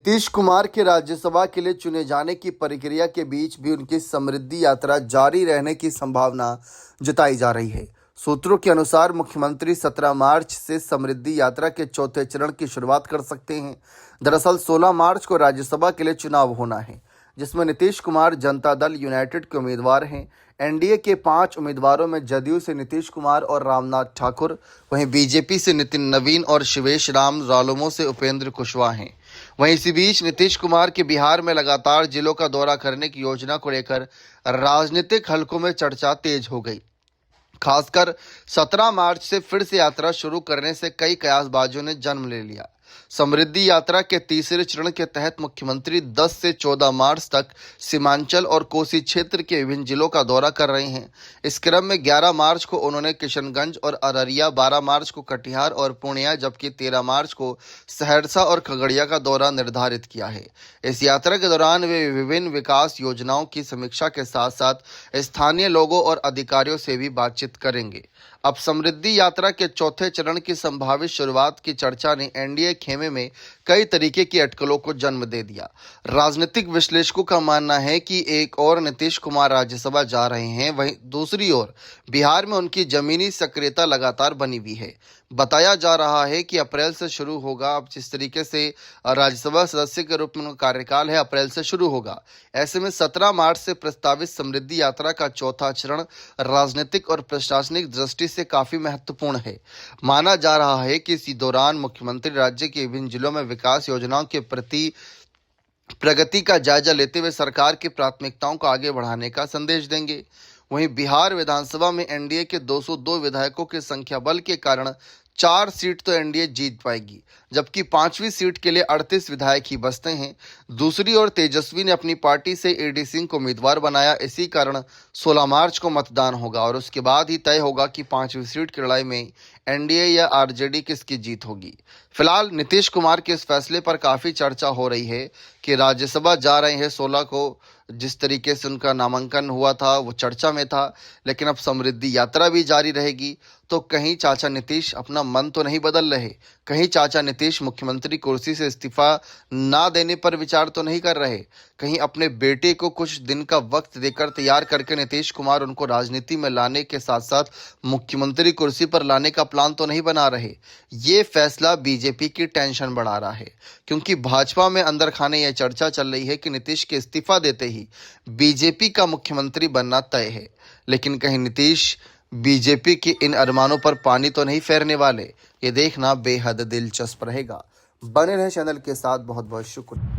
नीतीश कुमार के राज्यसभा के लिए चुने जाने की प्रक्रिया के बीच भी उनकी समृद्धि यात्रा जारी रहने की संभावना जताई जा रही है। सूत्रों के अनुसार मुख्यमंत्री 17 मार्च से समृद्धि यात्रा के चौथे चरण की शुरुआत कर सकते हैं। दरअसल 16 मार्च को राज्यसभा के लिए चुनाव होना है, जिसमें नीतीश कुमार जनता दल यूनाइटेड के उम्मीदवार हैं। एनडीए के 5 उम्मीदवारों में जदयू से नीतीश कुमार और रामनाथ ठाकुर, वहीं बीजेपी से नितिन नवीन और शिवेश राम, रालोमो से उपेंद्र कुशवाहा हैं। वहीं इसी बीच नीतीश कुमार के बिहार में लगातार जिलों का दौरा करने की योजना को लेकर राजनीतिक हलकों में चर्चा तेज हो गई। खासकर 17 मार्च से फिर से यात्रा शुरू करने से कई कयासबाजों ने जन्म ले लिया। समृद्धि यात्रा के तीसरे चरण के तहत मुख्यमंत्री 10 से 14 मार्च तक सीमांचल और कोसी क्षेत्र के विभिन्न जिलों का दौरा कर रहे हैं। इस क्रम में 11 मार्च को उन्होंने किशनगंज और अररिया, 12 मार्च को कटिहार और पूर्णिया, जबकि 13 मार्च को सहरसा और खगड़िया का दौरा निर्धारित किया है। इस यात्रा के दौरान वे विभिन्न विकास योजनाओं की समीक्षा के साथ साथ स्थानीय लोगों और अधिकारियों से भी बातचीत करेंगे। अब समृद्धि यात्रा के चौथे चरण की संभावित शुरुआत की चर्चा ने एनडीए खेमे में कई तरीके की अटकलों को जन्म दे दिया। राजनीतिक विश्लेषकों का मानना है कि एक और नीतीश कुमार राज्यसभा जा रहे हैं, वहीं दूसरी ओर बिहार में उनकी जमीनी सक्रियता लगातार बनी हुई है। बताया जा रहा है कि अप्रैल से शुरू होगा। अब जिस तरीके से राज्यसभा सदस्य के रूप में उनका कार्यकाल है, अप्रैल से शुरू होगा। ऐसे में 17 मार्च से प्रस्तावित समृद्धि यात्रा का चौथा चरण राजनीतिक और प्रशासनिक दृष्टि से काफी महत्वपूर्ण है। माना जा रहा है कि इसी दौरान मुख्यमंत्री राज्य के विभिन्न जिलों में विकास योजनाओं के प्रति प्रगति का जायजा लेते हुए सरकार की प्राथमिकताओं को आगे बढ़ाने का संदेश देंगे। वहीं बिहार विधानसभा में एनडीए के 202 विधायकों के संख्या बल के कारण 4 सीट तो एनडीए जीत पाएगी, जबकि 5वीं सीट के लिए 38 विधायक ही बचते हैं। दूसरी ओर तेजस्वी ने अपनी पार्टी से एडी सिंह को उम्मीदवार बनाया। इसी कारण 16 मार्च को मतदान होगा और उसके बाद ही तय होगा कि 5वीं सीट की लड़ाई में एनडीए या आरजेडी किसकी जीत होगी। फिलहाल नीतीश कुमार के इस फैसले पर काफी चर्चा हो रही है कि राज्यसभा जा रहे हैं 16 को। जिस तरीके से उनका नामांकन हुआ था वो चर्चा में था, लेकिन अब समृद्धि यात्रा भी जारी रहेगी। तो कहीं चाचा नीतीश अपना मन तो नहीं बदल रहे, कहीं चाचा नीतीश मुख्यमंत्री कुर्सी से इस्तीफा ना देने पर विचार तो नहीं कर रहे, कहीं अपने बेटे को कुछ दिन का वक्त देकर तैयार करके नीतीश कुमार उनको राजनीति में लाने के साथ साथ मुख्यमंत्री कुर्सी पर लाने का प्लान तो नहीं बना रहे। ये फैसला बीजेपी की टेंशन बढ़ा रहा है, क्योंकि भाजपा में अंदर खाने यह चर्चा चल रही है कि नीतीश के इस्तीफा देते ही बीजेपी का मुख्यमंत्री बनना तय है। लेकिन कहीं नीतीश बीजेपी के इन अरमानों पर पानी तो नहीं फेरने वाले, ये देखना बेहद दिलचस्प रहेगा। बने रहे चैनल के साथ। बहुत बहुत शुक्रिया।